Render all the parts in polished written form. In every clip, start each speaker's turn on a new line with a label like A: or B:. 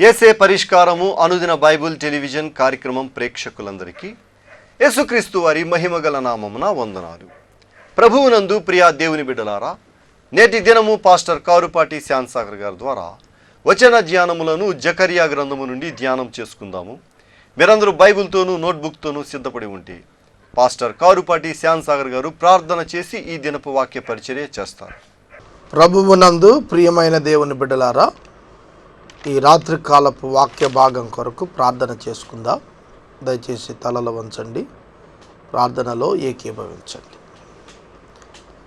A: యేసే పరిష్కారము అనుదిన Bible television కార్యక్రమం ప్రేక్షకులందరికీ యేసుక్రీస్తు వారి మహిమగల నామమున వందనాలు. ప్రభువునందు ప్రియా దేవుని బిడ్డలారా, నేటి దినము పాస్టర్ కారుపాటి శ్యాన్సాగర్ గారి ద్వారా వచన ధ్యానములను జకరియా గ్రంథము నుండి ధ్యానం చేసుకుందాము. మీరందరూ బైబిల్తోనూ నోట్బుక్తోనూ సిద్ధపడి ఉంటే పాస్టర్ కారుపాటి శ్యాన్సాగర్ గారు ప్రార్థన చేసి ఈ దినపు వాక్య పరిచర్య చేస్తారు.
B: ప్రభువునందు ప్రియమైన దేవుని బిడ్డలారా, ఈ రాత్రి కాలపు వాక్య భాగం కొరకు ప్రార్థన చేసుకుందాం. దయచేసి తలలు వంచండి, ప్రార్థనలో ఏకీభవించండి.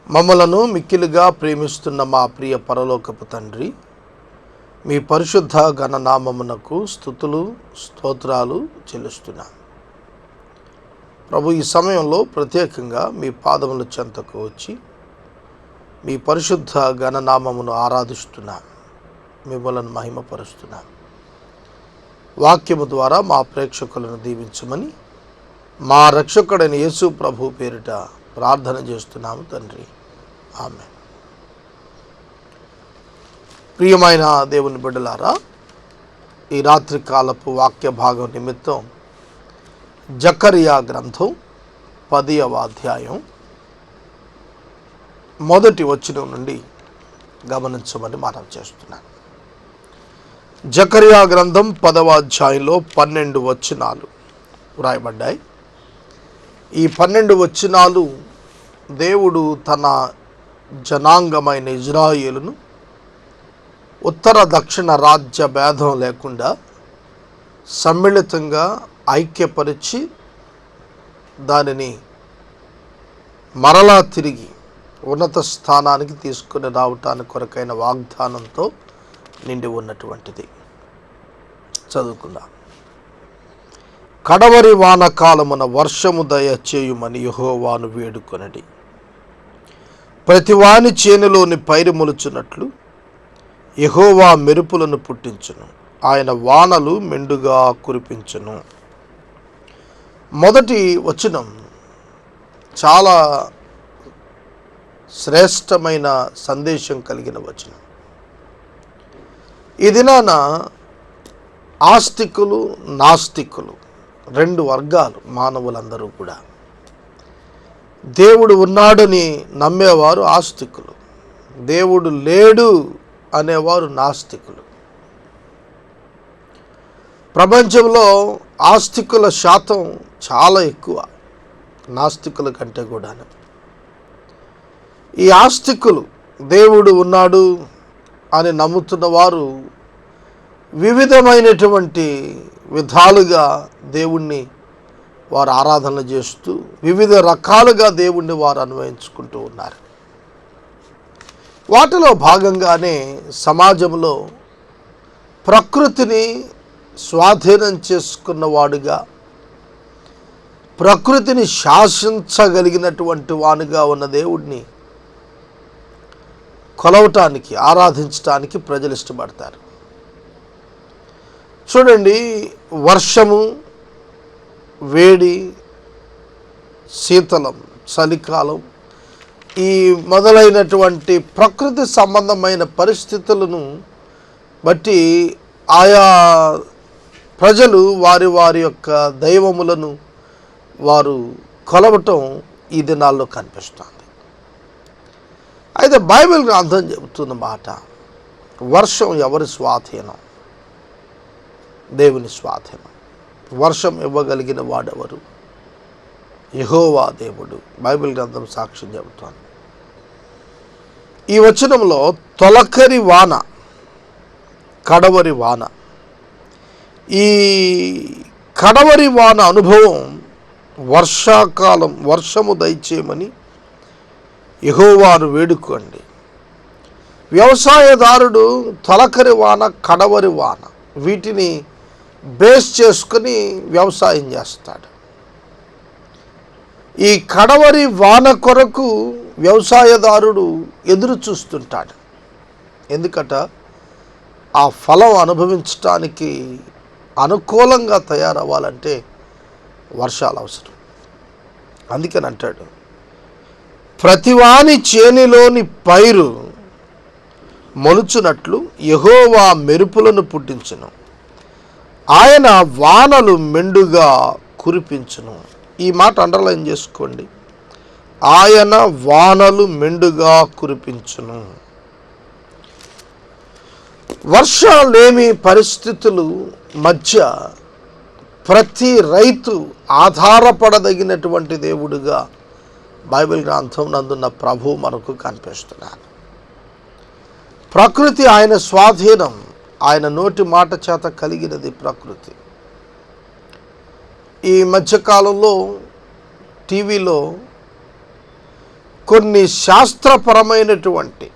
B: మమ్మలను మిక్కిలిగా ప్రేమిస్తున్న మా ప్రియ పరలోకపు తండ్రి, మీ పరిశుద్ధ ఘననామమునకు స్తుతులు స్తోత్రాలు చెల్లిస్తున్నాం. ప్రభు, ఈ సమయంలో ప్రత్యేకంగా మీ పాదముల చెంతకు వచ్చి మీ పరిశుద్ధ ఘననామమును ఆరాధిస్తున్నాం, మిమ్మలను మహిమపరుస్తున్నాం. వాక్యము ద్వారా మా ప్రేక్షకులను దీవించమని మా రక్షకుడైన యేసు ప్రభు పేరిట ప్రార్థన చేస్తున్నాము తండ్రి, ఆమేన్. ప్రియమైన దేవుని బిడ్డలారా, ఈ రాత్రి కాలపు వాక్య భాగం నిమిత్తం జకరియా గ్రంథం 10వ అధ్యాయం మొదటి వచనం నుండి గమనించమని మనం చేస్తున్నాను. జకరియా గ్రంథం 10వ అధ్యాయంలో 12 వచనాలు వ్రాయబడ్డాయి. ఈ 12 వచనాలు దేవుడు తన జనాంగమైన ఇజ్రాయేలును ఉత్తర దక్షిణ రాజ్య భేదం లేకుండా సమ్మిళితంగా ఐక్యపరిచి దానిని మరలా తిరిగి ఉన్నత స్థానానికి తీసుకుని రావటానికి కొరకైన వాగ్దానంతో నిండి ఉన్నటువంటిది. చదువుకుందాం. కడవరి వానకాలమున వర్షము దయచేయుమని యెహోవాను వేడుకొనడి. ప్రతివాని చేనులోని పైరు మొలుచున్నట్లు యెహోవా మెరుపులను పుట్టించును, ఆయన వానలు మెండుగా కురిపించును. మొదటి వచనం చాలా శ్రేష్టమైన సందేశం కలిగిన వచనం. ఈ దినాన ఆస్తికులు నాస్తికులు రెండు వర్గాలు మానవులందరూ కూడా. దేవుడు ఉన్నాడని నమ్మేవారు ఆస్తికులు, దేవుడు లేడు అనేవారు నాస్తికులు. ప్రపంచంలో ఆస్తికుల శాతం చాలా ఎక్కువ నాస్తికుల కంటే కూడా. ఈ ఆస్తికులు దేవుడు ఉన్నాడు అని నమ్ముతున్న వారు వివిధమైనటువంటి విధాలుగా దేవుణ్ణి వారు ఆరాధన చేస్తూ వివిధ రకాలుగా దేవుణ్ణి వారు అన్వయించుకుంటూ ఉన్నారు. వాటిలో భాగంగానే సమాజంలో ప్రకృతిని స్వాధీనం చేసుకున్నవాడుగా, ప్రకృతిని శాసించగలిగినటువంటి వానుగా ఉన్న దేవుడిని కొలవటానికి, ఆరాధించటానికి ప్రజలు ఇష్టపడతారు. చూడండి, వర్షము, వేడి, శీతలం, చలికాలం, ఈ మొదలైనటువంటి ప్రకృతి సంబంధమైన పరిస్థితులను బట్టి ఆయా ప్రజలు వారి వారి యొక్క దైవములను వారు కొలవటం ఈ దినాల్లో కనిపిస్తుంది. అయితే బైబిల్ గ్రంథం చెబుతున్న మాట, వర్షం ఎవరి స్వాధీనం? దేవుని స్వాధీనం. వర్షం ఇవ్వగలిగిన వాడెవరు? యెహోవా దేవుడు. బైబిల్ గ్రంథం సాక్ష్యం చెబుతాను. ఈ వచనంలో తొలకరి వాన, కడవరి వాన, ఈ కడవరి వాన అనుభవం వర్షాకాలం, వర్షము దయచేయమని యెహోవాను వేడుకోండి. వ్యవసాయదారుడు తొలకరి వాన, కడవరి వాన వీటిని బేస్ చేసుకుని వ్యవసాయం చేస్తాడు. ఈ కడవరి వాన కొరకు వ్యవసాయదారుడు ఎదురు చూస్తుంటాడు. ఎందుకట? ఆ ఫలం అనుభవించటానికి అనుకూలంగా తయారవ్వాలంటే వర్షాలు అవసరం. అందుకని అంటాడు, ప్రతివాని చేనిలోని పైరు మొలుచునట్లు యెహోవా మెరుపులను పుట్టించును, ఆయన వానలు మెండుగా కురిపించును. ఈ మాట అండర్లైన్ చేసుకోండి. ఆయన వానలు మెండుగా కురిపించును. వర్షాలేమి పరిస్థితులు మధ్య ప్రతి రైతు ఆధారపడదగినటువంటి దేవుడుగా బైబిల్ గ్రంథం నందున్న ప్రభు మనకు కనిపిస్తున్నారు. ప్రకృతి ఆయన స్వాధీనం, ఆయన నోటి మాట చేత కలిగినది ప్రకృతి. ఈ మధ్యకాలంలో టీవీలో కొన్ని శాస్త్రపరమైనటువంటి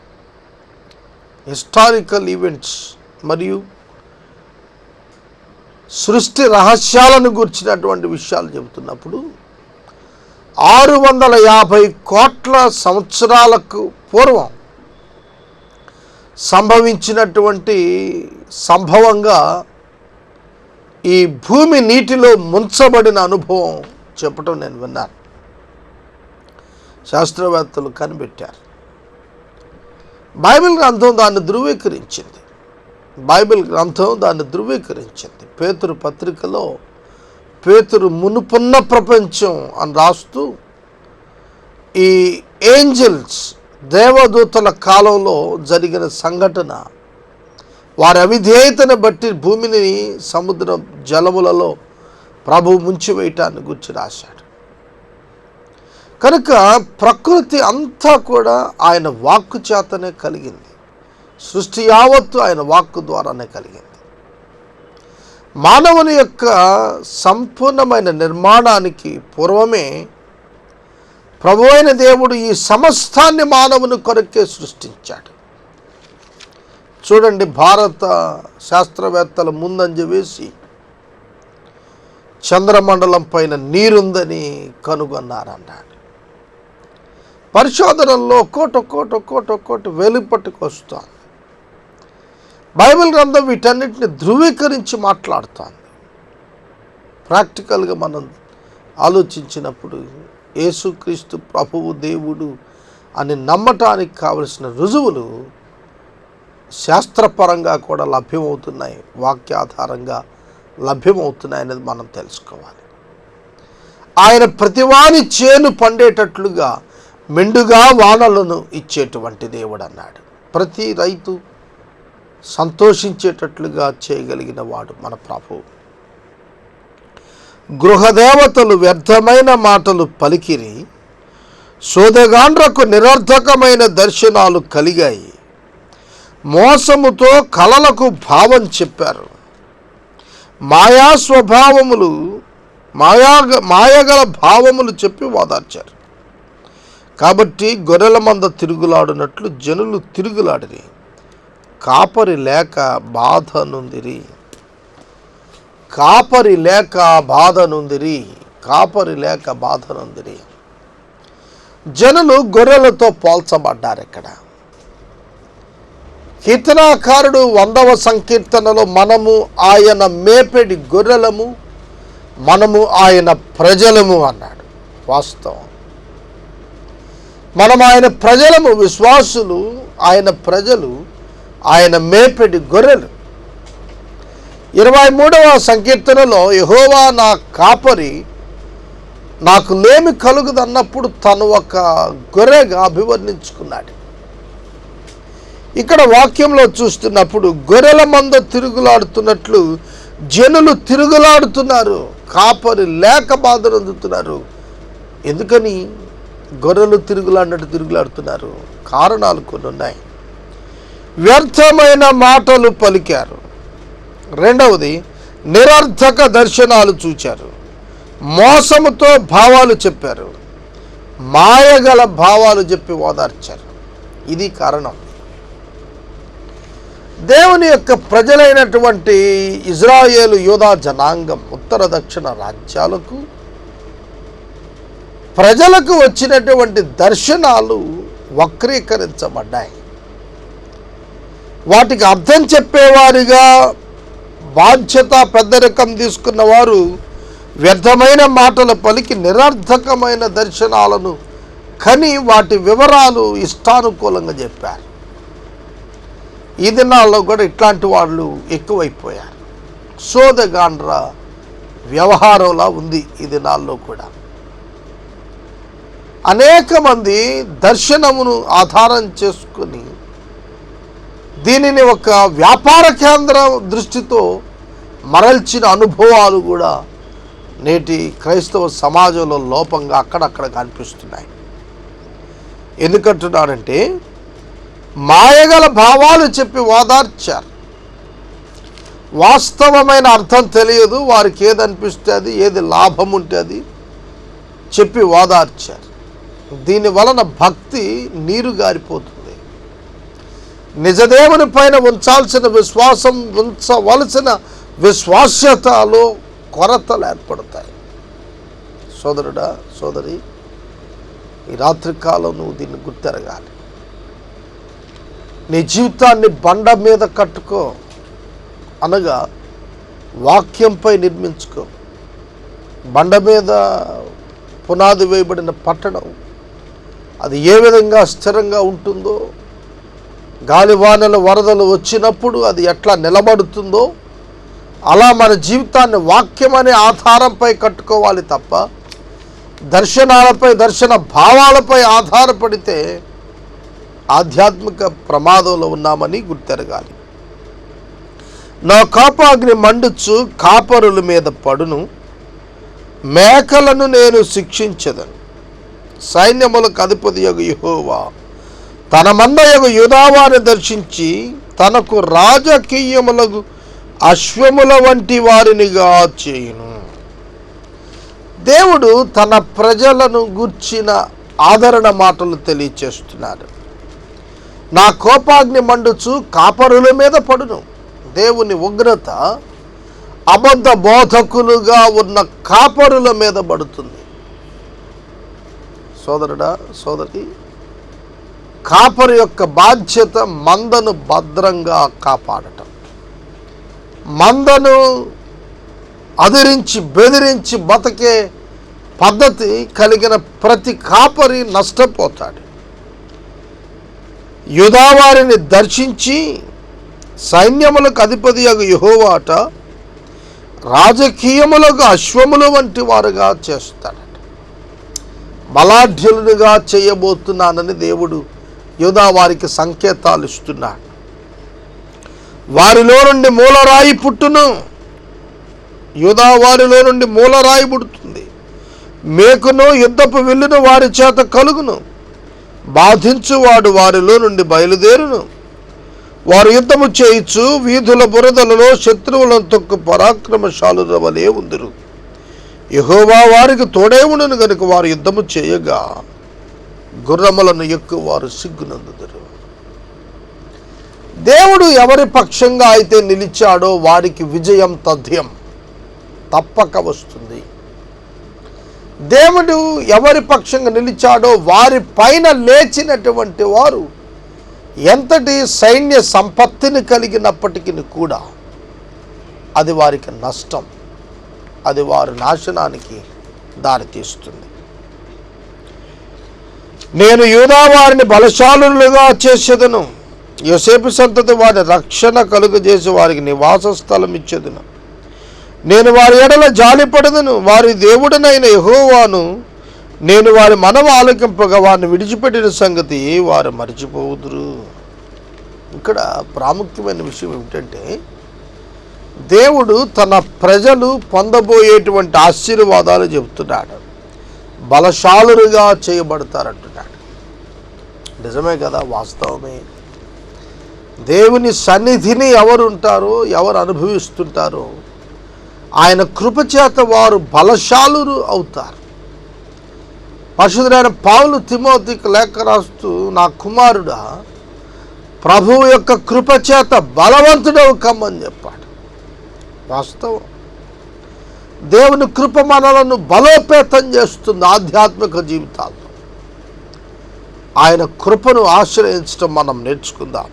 B: హిస్టారికల్ ఈవెంట్స్ మరియు సృష్టి రహస్యాలను గురించినటువంటి విషయాలు చెబుతున్నప్పుడు 650 కోట్ల సంవత్సరాలకు పూర్వం సంభవించినటువంటి సంభవంగా ఈ భూమి నీటిలో ముంచబడిన అనుభవం చెప్పటం నేను విన్నాను. శాస్త్రవేత్తలు కనిపెట్టారు. బైబిల్ గ్రంథం దాన్ని ధృవీకరించింది. పేతురు పత్రికలో పేతురు మునుపున్న ప్రపంచం అని రాస్తూ ఈ ఏంజల్స్ దేవదూతల కాలంలో జరిగిన సంఘటన, వారి అవిధేయతను బట్టి భూమిని సముద్ర జలములలో ప్రభు ముంచివేయటాన్ని గురించి రాశాడు. కనుక ప్రకృతి అంతా కూడా ఆయన వాక్కు చేతనే కలిగింది. సృష్టి యావత్తు ఆయన వాక్కు ద్వారానే కలిగింది. మానవుని యొక్క సంపూర్ణమైన నిర్మాణానికి పూర్వమే ప్రభువైన దేవుడు ఈ సమస్తాన్ని మానవుని కొరకే సృష్టించాడు. చూడండి, భారత శాస్త్రవేత్తల ముందంజ వేసి చంద్రమండలం పైన నీరుందని కనుగొన్నారన్నాడు. పరిశోధనల్లో కోట వెలుపట్టుకొస్తోంది. బైబిల్ గ్రంథం వీటన్నిటిని ధృవీకరించి మాట్లాడుతోంది. ప్రాక్టికల్గా మనం ఆలోచించినప్పుడు యేసుక్రీస్తు ప్రభువు దేవుడు అని నమ్మటానికి కావలసిన రుజువులు శాస్త్రపరంగా కూడా లభ్యమవుతున్నాయి, వాక్యాధారంగా లభ్యమవుతున్నాయి అనేది మనం తెలుసుకోవాలి. ఆయన ప్రతివాని చేను పండేటట్లుగా మెండుగా వానలను ఇచ్చేటువంటి దేవుడు అన్నాడు. ప్రతి రైతు సంతోషించేటట్లుగా చేయగలిగిన వాడు మన ప్రభువు. గృహదేవతలు వ్యర్థమైన మాటలు పలికిరి, సోదగాండ్రకు నిరర్థకమైన దర్శనాలు కలిగాయి, మోసముతో కలలకు భావం చెప్పారు, మాయగల భావములు చెప్పి ఓదార్చారు. కాబట్టి గొర్రెల మంద తిరుగులాడినట్లు జనులు తిరుగులాడిరి, కాపరి లేక బాధ నొందిరి. జనులు గొర్రెలతో పోల్చబడ్డారు. ఇక్కడ కీర్తనాకారుడు 100వ సంకీర్తనలో మనము ఆయన మేపెడి గొర్రెలము, మనము ఆయన ప్రజలము అన్నాడు. వాస్తవం, మనం ఆయన ప్రజలము, విశ్వాసులు ఆయన ప్రజలు, ఆయన మేపెడి గొర్రెలు. 23వ సంకీర్తనలో యెహోవా నా కాపరి, నాకు లేమి కలుగుదన్నప్పుడు తను ఒక గొర్రెగా అభివర్ణించుకున్నాడు. ఇక్కడ వాక్యంలో చూస్తున్నప్పుడు గొర్రెల మంద తిరుగులాడుతున్నట్లు జనులు తిరుగులాడుతున్నారు, కాపరి లేక బాధనందుతున్నారు. ఎందుకని గొర్రెలు తిరుగులాడుతున్నారు? కారణాలు కొన్ని ఉన్నాయి. వ్యర్థమైన మాటలు పలికారు. రెండవది, నిరర్థక దర్శనాలు చూచారు, మోసముతో భావాలు చెప్పారు, మాయగల భావాలు చెప్పి ఓదార్చారు. ఇది కారణం. దేవుని యొక్క ప్రజలైనటువంటి ఇజ్రాయేలు యూదా జనాంగం ఉత్తర దక్షిణ రాజ్యాలకు ప్రజలకు వచ్చినటువంటి దర్శనాలు వక్రీకరించబడ్డాయి. వాటికి అర్థం చెప్పేవారిగా బాధ్యత పెద్దరికం తీసుకున్న వారు వ్యర్థమైన మాటలు పలికి నిరర్థకమైన దర్శనాలను కని వాటి వివరాలు ఇష్టానుకూలంగా చెప్పారు. ఈ దినాల్లో కూడా ఇట్లాంటి వాళ్ళు ఎక్కువైపోయారు. సోదగాండ్ర వ్యవహారంలా ఉంది ఈ దినాల్లో కూడా. అనేక మంది దర్శనమును ఆధారం చేసుకొని దీనిని ఒక వ్యాపార కేంద్ర దృష్టితో మరల్చిన అనుభవాలు కూడా నేటి క్రైస్తవ సమాజంలో లోపంగా అక్కడక్కడ కనిపిస్తున్నాయి. ఎందుకంటున్నానంటే మాయగల భావాలు చెప్పి ఓదార్చారు. వాస్తవమైన అర్థం తెలియదు, వారికి ఏది అనిపిస్తే అది, ఏది లాభం ఉంటే అది చెప్పి ఓదార్చారు. దీని వలన భక్తి నీరు గారిపోతుంది. నిజదేవుని పైన ఉంచాల్సిన విశ్వాసం, ఉంచవలసిన విశ్వాస్యతలో కొరతలు ఏర్పడతాయి. సోదరుడా, సోదరి, ఈ రాత్రికాలం నువ్వు దీన్ని గుర్తెరగాలి. నీ జీవితాన్ని బండ మీద కట్టుకో, అనగా వాక్యంపై నిర్మించుకో. బండ మీద పునాది వేయబడిన పట్టణం అది ఏ విధంగా స్థిరంగా ఉంటుందో, గాలివానలు వరదలు వచ్చినప్పుడు అది ఎట్లా నిలబడుతుందో, అలా మన జీవితాన్ని వాక్యం అనే ఆధారంపై కట్టుకోవాలి తప్ప దర్శనాలపై, దర్శన భావాలపై ఆధారపడితే ఆధ్యాత్మిక ప్రమాదంలో ఉన్నామని గుర్తెరగాలి. నా కోపాగ్ని మండుచు కాపరుల మీద పడును, మేకలను నేను శిక్షించదను. సైన్యములకు అధిపతియగు యెహోవా తన మందయగు యూదావారిని దర్శించి తనకు రాజకీయములకు అశ్వముల వంటి వారినిగా చేయును. దేవుడు తన ప్రజలను గూర్చిన ఆదరణ మాటలు తెలియచేస్తున్నాడు. నా కోపాగ్ని మండుచు కాపరుల మీద పడును. దేవుని ఉగ్రత అబద్ధ బోధకులుగా ఉన్న కాపరుల మీద పడుతుంది. సోదరుడా, సోదరి, కాపరు యొక్క బాధ్యత మందను భద్రంగా కాపాడటం. మందను అదిరించి బెదిరించి బతికే పద్ధతి కలిగిన ప్రతి కాపరి నష్టపోతాడు. యూదావారిని దర్శించి సైన్యములకు అధిపతియగు యెహోవాట రాజకీయములకు అశ్వముల వంటి వారుగా చేస్తాడట. బలాఢ్యులుగా చేయబోతున్నానని దేవుడు యూదావారికి సంకేతాలు ఇస్తున్నాడు. వారిలో నుండి మూలరాయి పుట్టును. యూదావారిలో నుండి మూలరాయి పుడుతుంది. మేకును యుద్ధపు విల్లును వారి చేత కలుగును. బాధించువాడు వారిలో నుండి బయలుదేరును. వారు యుద్ధము చేయిచు వీధుల బురదలలో శత్రువులను తొక్కు పరాక్రమశాలుల వలె ఉందురు. యెహోవా వారికి తోడే ఉండును గనుక వారు యుద్ధము చేయగా గుర్రములను ఎక్కువ వారు సిగ్గునందుదురు. దేవుడు ఎవరి పక్షంగా అయితే నిలిచాడో వారికి విజయం తథ్యం తప్పక వస్తుంది. దేవుడు ఎవరి పక్షంగా నిలిచాడో వారి పైన లేచినటువంటి వారు ఎంతటి సైన్య సంపత్తిని కలిగినప్పటికీ కూడా అది వారికి నష్టం, అది వారి నాశనానికి దారితీస్తుంది. నేను యూదా వారిని బలశాలులుగా చేసేదను. యోసేపు సంతతి వారి రక్షణ కలుగజేసి వారికి నివాస స్థలం ఇచ్చేదను. నేను వారి ఎడల జాలిపడదను. వారి దేవుడనైన యెహోవాను నేను వారి మనవి ఆలకింపగా వారిని విడిచిపెట్టిన సంగతి వారు మరిచిపోవుదురు. ఇక్కడ ప్రాముఖ్యమైన విషయం ఏమిటంటే దేవుడు తన ప్రజలు పొందబోయేటువంటి ఆశీర్వాదాలు చెబుతున్నాడు. బలశాలురుగా చేయబడతారంటున్నాడు. నిజమే కదా, వాస్తవమే. దేవుని సన్నిధిని ఎవరు ఉంటారో, ఎవరు అనుభవిస్తుంటారో ఆయన కృపచేత వారు బలశాలురు అవుతారు. పరిశుద్ధుడైన పౌలు తిమోతికి లేఖ రాస్తూ, నా కుమారుడా ప్రభువు యొక్క కృపచేత బలవంతుడవు కమ్మని చెప్పాడు. వాస్తవం. దేవుని కృప మనలను బలోపేతం చేస్తుంది. ఆధ్యాత్మిక జీవితాల్లో ఆయన కృపను ఆశ్రయించడం మనం నేర్చుకుందాం.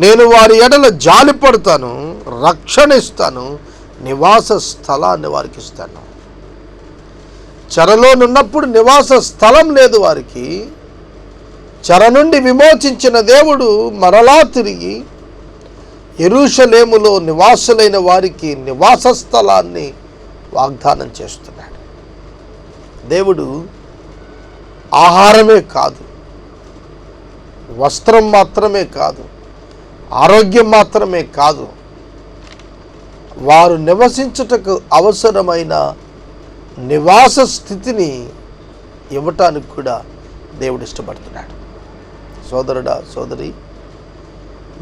B: నేను వారి ఎడల జాలిపడతాను, రక్షణ ఇస్తాను, నివాస స్థలాన్ని వారికి ఇస్తాను. చెరలోనున్నప్పుడు నివాస స్థలం లేదు వారికి. చెర నుండి విమోచించిన దేవుడు మరలా తిరిగి యెరూషలేములో నివాసులైన వారికి నివాస స్థలాన్ని వాగ్దానం చేస్తున్నాడు. దేవుడు ఆహారమే కాదు, వస్త్రం మాత్రమే కాదు, ఆరోగ్యం మాత్రమే కాదు, వారు నివసించుటకు అవసరమైన నివాస స్థితిని ఇవ్వటానికి కూడా దేవుడు ఇష్టపడుతున్నాడు. సోదరుడా, సోదరి,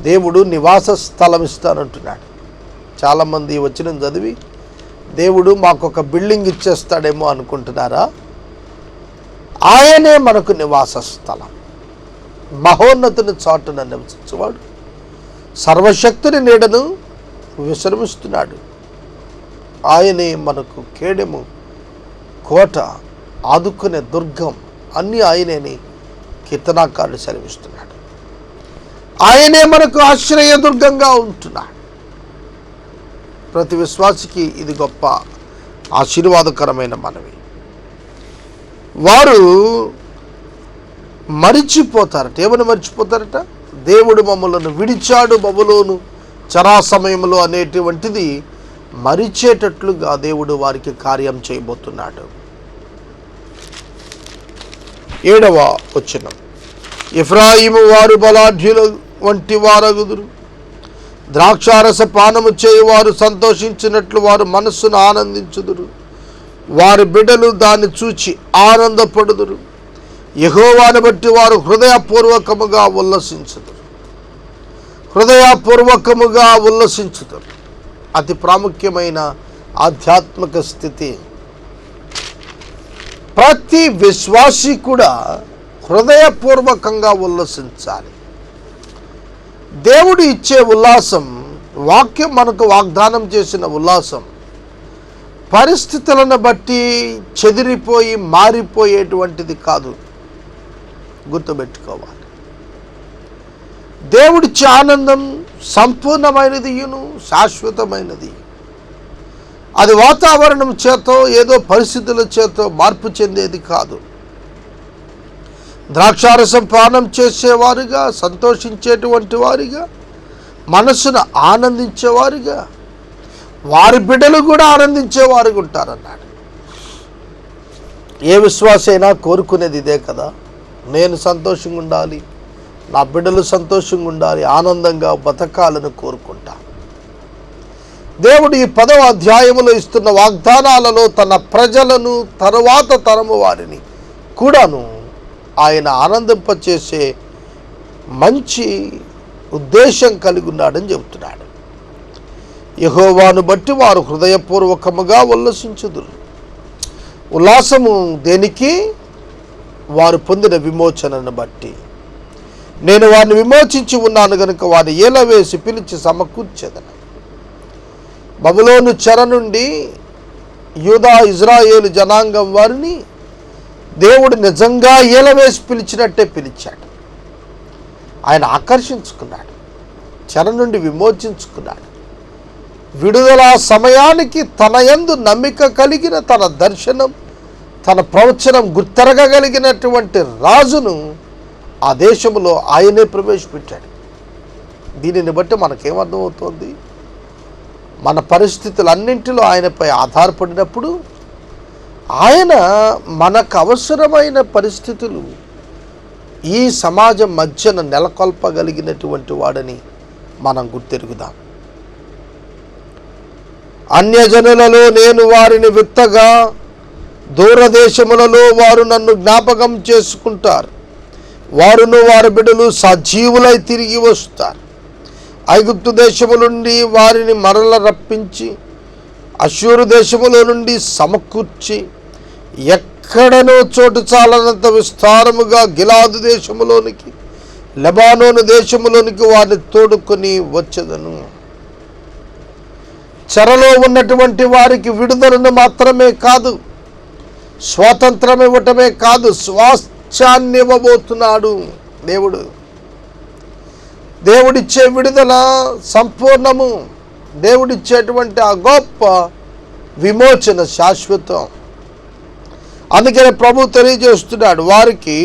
B: దేవుడు నివాస స్థలం ఇస్తానంటున్నాడు. చాలామంది వచ్చిన చదివి దేవుడు మాకొక బిల్డింగ్ ఇచ్చేస్తాడేమో అనుకుంటున్నారా? ఆయనే మనకు నివాస స్థలం. మహోన్నతుని చాటున నివసించేవాడు సర్వశక్తుని నీడను విశ్రమిస్తున్నాడు. ఆయనే మనకు కేడెము, కోట, ఆదుకునే దుర్గం, అన్నీ ఆయనేని కీర్తనాకారుడు సెలవిస్తున్నాడు. ఆయనే మనకు ఆశ్రయదుర్గంగా ఉంటున్నాడు. ప్రతి విశ్వాసికి ఇది గొప్ప ఆశీర్వాదకరమైన మనవి. వారు మరిచిపోతారట. ఏమని మర్చిపోతారట? దేవుడు మమ్మలను విడిచాడు బబులోను చరా సమయంలో అనేటువంటిది మరిచేటట్లుగా దేవుడు వారికి కార్యం చేయబోతున్నాడు. 7వ వచనం, ఎఫ్రాయిము వారు బలాఢ్యుల వంటి వారగుదురు, ద్రాక్షారస పానము చేయువారు సంతోషించినట్లు వారు మనస్సును ఆనందించుదురు, వారి బిడ్డలు దాన్ని చూచి ఆనందపడుదురు. యెహోవాను బట్టి వారు హృదయపూర్వకముగా ఉల్లసించుదురు. హృదయపూర్వకముగా ఉల్లసించుదురు. అతి ప్రాముఖ్యమైన ఆధ్యాత్మిక స్థితి. ప్రతి విశ్వాసి కూడా హృదయపూర్వకంగా ఉల్లసించాలి. దేవుడు ఇచ్చే ఉల్లాసం, వాక్యం మనకు వాగ్దానం చేసిన ఉల్లాసం పరిస్థితులను బట్టి చెదిరిపోయి మారిపోయేటువంటిది కాదు. గుర్తుపెట్టుకోవాలి. దేవుడిచ్చే ఆనందం సంపూర్ణమైనది, శాశ్వతమైనది. అది వాతావరణం చేతో, ఏదో పరిస్థితుల చేతో మార్పు చెందేది కాదు. ద్రాక్షారసం పానం చేసేవారుగా, సంతోషించేటువంటి వారిగా, మనస్సును ఆనందించేవారుగా, వారి బిడ్డలు కూడా ఆనందించేవారుగా ఉంటారన్నాడు. ఏ విశ్వాసైనా కోరుకునేది ఇదే కదా. నేను సంతోషంగా ఉండాలి, నా బిడ్డలు సంతోషంగా ఉండాలి, ఆనందంగా బతకాలని కోరుకుంటా. దేవుడు ఈ 10వ అధ్యాయములో ఇస్తున్న వాగ్దానాలలో తన ప్రజలను, తరువాత తరము వారిని కూడాను ఆయన ఆనందింపచేసే మంచి ఉద్దేశం కలిగి ఉన్నాడని చెబుతున్నాడు. యెహోవాను బట్టి వారు హృదయపూర్వకముగా ఉల్లసించుదురు. ఉల్లాసము దేనికి? వారు పొందిన విమోచనను బట్టి. నేను వారిని విమోచించి ఉన్నాను గనుక వారిని ఏలవేసి పిలిచి సమకూర్చెదను. బబులోను చెర నుండి యూదా ఇజ్రాయేలు జనాంగం వారిని దేవుడు నిజంగా ఏలవేసి పిలిచినట్టే పిలిచాడు. ఆయన ఆకర్షించుకున్నాడు, చెర నుండి విమోచించుకున్నాడు. విడుదల సమయానికి తన యందు నమ్మిక కలిగిన, తన దర్శనం, తన ప్రవచనం గుర్తెరగగలిగినటువంటి రాజును ఆ దేశంలో ఆయనే ప్రవేశపెట్టాడు. దీనిని బట్టి మనకేమర్థమవుతోంది? మన పరిస్థితులన్నింటిలో ఆయనపై ఆధారపడినప్పుడు ఆయన మనకు అవసరమైన పరిస్థితులు ఈ సమాజం మధ్యన నెలకొల్పగలిగినటువంటి వాడని మనం గుర్తెరుగుదాం. అన్యజనులలో నేను వారిని విత్తగా, దూరదేశములలో వారు నన్ను జ్ఞాపకం చేసుకుంటారు. వారును వారి బిడ్డలు సజీవులై తిరిగి వస్తారు. ఐగుప్తు దేశము నుండి వారిని మరల రప్పించి, అష్షూరు దేశములో నుండి సమకూర్చి, ఎక్కడనో చోటు చాలనంత విస్తారముగా గిలాదు దేశములోనికి, లెబానోను దేశములోనికి వారిని తోడుకొని వచ్చెదను. చెరలో ఉన్నటువంటి వారికి విడుదలను మాత్రమే కాదు, స్వాతంత్రం ఇవ్వటమే కాదు, స్వాస్థ్యాన్ని ఇవ్వబోతున్నాడు దేవుడు. దేవుడిచ్చే విడుదల సంపూర్ణము. దేవుడిచ్చేటువంటి ఆ గొప్ప విమోచన శాశ్వతం. అందుకని ప్రభు తెలియజేస్తున్నాడు, వారికి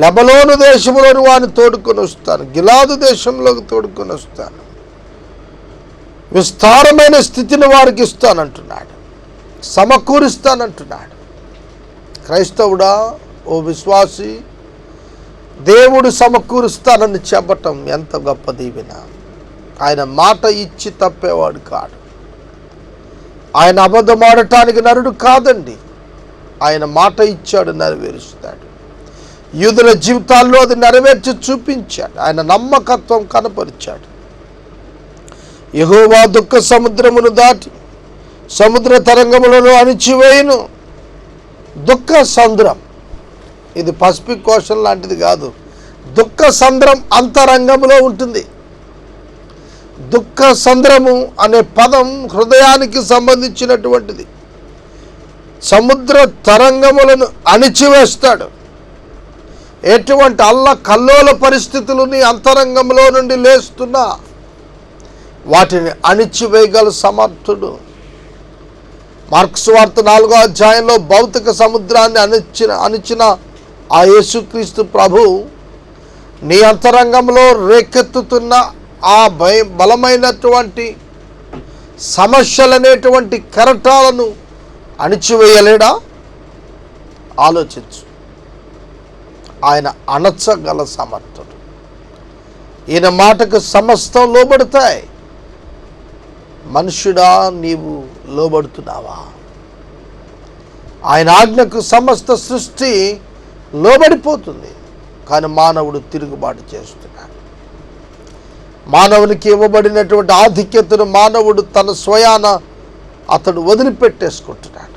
B: లెబనోను దేశంలోని వారిని తోడుకొని వస్తాను, గిలాదు దేశంలోకి తోడుకొని వస్తాను. విస్తారమైన స్థితిని వారికి ఇస్తానంటున్నాడు, సమకూరుస్తానంటున్నాడు. క్రైస్తవుడా, ఓ విశ్వాసి, దేవుడు సమకూరుస్తానని చెప్పటం ఎంత గొప్ప దీవెన. ఆయన మాట ఇచ్చి తప్పేవాడు కాడు. ఆయన అబద్ధం ఆడటానికి నరుడు కాదండి. ఆయన మాట ఇచ్చాడు, నెరవేరుస్తాడు. యూదుల జీవితాల్లో అది నెరవేర్చి చూపించాడు. ఆయన నమ్మకత్వం కనపరిచాడు. యెహోవా దుఃఖ సముద్రమును దాటి సముద్ర తరంగములను అణిచివేయును. దుఃఖ సంద్రం, ఇది పసిఫిక్ ఓషన్ లాంటిది కాదు. దుఃఖ సంద్రం అంతరంగంలో ఉంటుంది. దుఃఖ సంద్రము అనే పదం హృదయానికి సంబంధించినటువంటిది. సముద్ర తరంగములను అణిచివేస్తాడు. ఎటువంటి కల్లోల పరిస్థితులు నీ అంతరంగంలో నుండి లేస్తున్నా వాటిని అణిచివేయగల సమర్థుడు. మార్క్సు వార్త 4వ అధ్యాయంలో భౌతిక సముద్రాన్ని అణిచిన ఆ యేసుక్రీస్తు ప్రభు నీ అంతరంగంలో రేకెత్తుతున్న ఆ బలమైనటువంటి సమస్యలనేటువంటి కెరటాలను అణిచివేయలేడా? ఆలోచించు. ఆయన అణచగల సమర్థుడు. ఈయన మాటకు సమస్తం లోబడతాయి. మనుషుడా, నీవు లోబడుతున్నావా? ఆయన ఆజ్ఞకు సమస్త సృష్టి లోబడిపోతుంది. కానీ మానవుడు తిరుగుబాటు చేస్తున్నాడు. మానవునికి ఇవ్వబడినటువంటి ఆధిక్యతను మానవుడు తన స్వయాన అతడు వదిలిపెట్టేసుకుంటున్నాడు.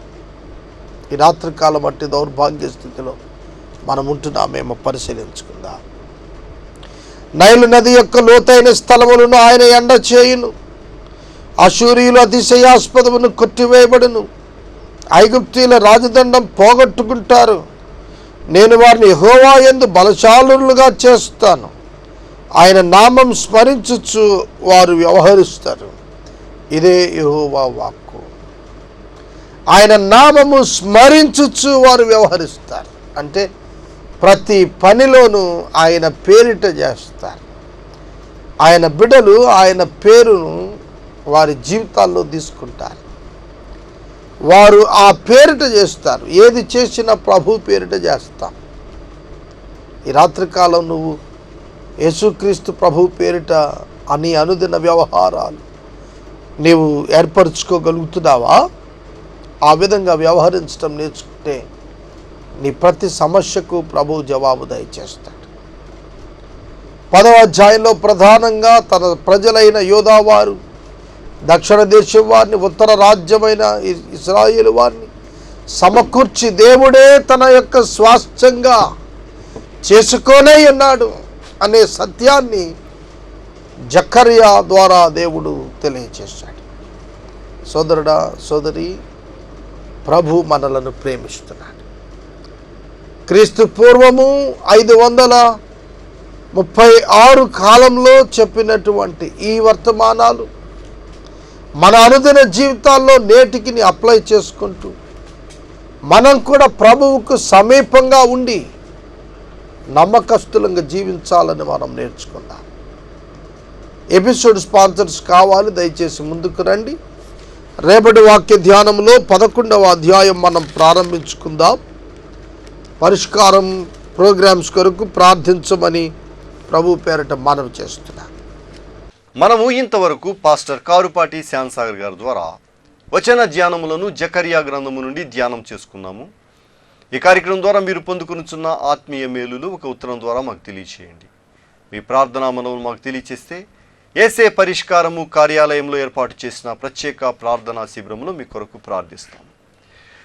B: ఈ రాత్రికాలం అట్టి దౌర్భాగ్య స్థితిలో మనం ఉంటున్నామేమో పరిశీలించుకుందాం. నైలు నది యొక్క లోతైన స్థలములను ఆయన ఎండ చేయును. అశూరీయులు అతిశయాస్పదమును కొట్టివేయబడును. ఐగుప్తీయుల రాజదండం పోగొట్టుకుంటారు. నేను వారిని యెహోవా యందు బలశాలులుగా చేస్తాను. ఆయన నామం స్మరించుచు వారు వ్యవహరిస్తారు. ఇదే యెహోవా వాక్కు. ఆయన నామము స్మరించుచు వారు వ్యవహరిస్తారు. అంటే ప్రతి పనిలోనూ ఆయన పేరిట చేస్తారు. ఆయన బిడ్డలు ఆయన పేరును వారి జీవితాల్లో తీసుకుంటారు. వారు ఆ పేరిట చేస్తారు. ఏది చేసినా ప్రభు పేరిట చేస్తాం. ఈ రాత్రికాలం నువ్వు యేసుక్రీస్తు ప్రభు పేరిట అని అనుదిన వ్యవహారాలు నీవు ఏర్పరచుకోగలుగుతున్నావా? ఆ విధంగా వ్యవహరించడం నేర్చుకుంటే నీ ప్రతి సమస్యకు ప్రభు జవాబు దయచేస్తాడు. 10వ అధ్యాయంలో ప్రధానంగా తన ప్రజలైన యోధావారు, దక్షిణ దేశం వారిని, ఉత్తర రాజ్యమైన ఇశ్రాయేలు వారిని సమకూర్చి దేవుడే తన యొక్క స్వాస్థ్యంగా చేసుకొనే ఉన్నాడు అనే సత్యాన్ని జకర్యా ద్వారా దేవుడు తెలియచేశాడు. సోదరుడా, సోదరి, ప్రభు మనలను ప్రేమిస్తున్నాడు. క్రీస్తు పూర్వము 536 కాలంలో చెప్పినటువంటి ఈ వర్తమానాలు మన అనుదిన జీవితాల్లో నేటికి అప్లై చేసుకుంటూ మనం కూడా ప్రభువుకు సమీపంగా ఉండి నమ్మకస్తులంగా జీవించాలని మనం నేర్చుకుందాం. ఎపిసోడ్ స్పాన్సర్స్ కావాలి, దయచేసి ముందుకు రండి. రేపటి వాక్య ధ్యానంలో 11వ అధ్యాయం మనం ప్రారంభించుకుందాం. పరిష్కారం ప్రోగ్రామ్స్ కొరకు ప్రార్థించమని ప్రభు పేరట మనవి చేస్తున్నాం.
A: మనము ఇంతవరకు పాస్టర్ కారుపాటి శ్యాన్సాగర్ గారి ద్వారా వచన ధ్యానములను జకర్యా గ్రంథము నుండి ధ్యానం చేసుకున్నాము. ఈ కార్యక్రమం ద్వారా మీరు పొందుకునుచున్న ఆత్మీయ మేలులు ఒక ఉత్తరం ద్వారా మాకు తెలియచేయండి. మీ ప్రార్థనా మనవులు మాకు తెలియచేస్తే ఏసే పరిష్కారము కార్యాలయంలో ఏర్పాటు చేసిన ప్రత్యేక ప్రార్థనా శిబిరంలో మీ కొరకు ప్రార్థిస్తాము.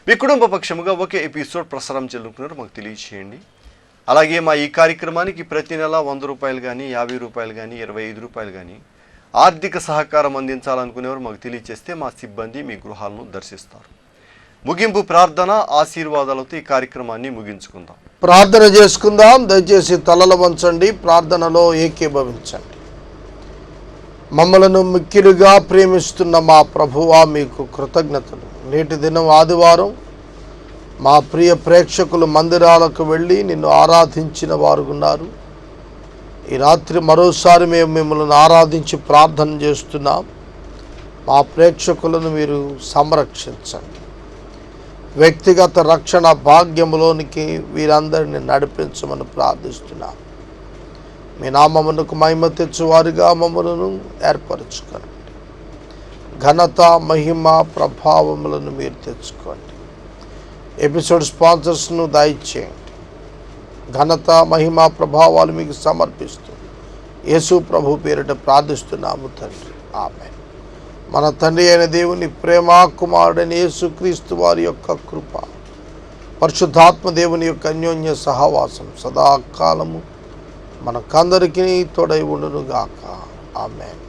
A: మీ కుటుంబ పక్షముగా ఒకే ఎపిసోడ్ ప్రసారం చేయాలనుకున్నారు మాకు తెలియచేయండి. అలాగే మా ఈ కార్యక్రమానికి ప్రతి నెల 100 రూపాయలు కానీ, 50 రూపాయలు కానీ, 25 రూపాయలు కానీ ఆర్థిక సహకారం అందించాలనుకునేవారు మాకు తెలియచేస్తే మా సిబ్బంది మీ గృహాలను దర్శిస్తారు. ముగింపు ప్రార్థన ఆశీర్వాదాలతో ఈ కార్యక్రమాన్ని ముగించుకుందాం.
B: ప్రార్థన చేసుకుందాం. దయచేసి తలలు వంచండి, ప్రార్థనలో ఏకీభవించండి. మమ్మలను మిక్కిలిగా ప్రేమిస్తున్న మా ప్రభువా, మీకు కృతజ్ఞతలు. నేటి దినం ఆదివారం మా ప్రియ ప్రేక్షకులు మందిరాలకు వెళ్ళి నిన్ను ఆరాధించిన వారు ఉన్నారు. ఈ రాత్రి మరోసారి మేము మిమ్మల్ని ఆరాధించి ప్రార్థన చేస్తున్నాం. మా ప్రేక్షకులను మీరు సంరక్షించండి. వ్యక్తిగత రక్షణ భాగ్యములోనికి వీరందరిని నడిపించమని ప్రార్థిస్తున్నాం. మీ నామమునకు మహిమ తెచ్చువారిగా మమ్మలను ఏర్పరచుకోండి. ఘనత, మహిమ, ప్రభావములను మీరు తెచ్చుకోండి. ఎపిసోడ్ స్పాన్సర్స్ను దయచేయండి. ఘనత, మహిమ, ప్రభావాలు మీకు సమర్పిస్తూ యేసు ప్రభు పేరిట ప్రార్థిస్తున్నాము తండ్రి. ఆమేన్. మన తండ్రి అయిన దేవుని ప్రేమ, కుమారుడైన యేసుక్రీస్తు వారి యొక్క కృప, పరిశుద్ధాత్మ దేవుని యొక్క అన్యోన్య సహవాసం సదాకాలము మనకందరికీ తోడై ఉండును గాక. ఆమేన్.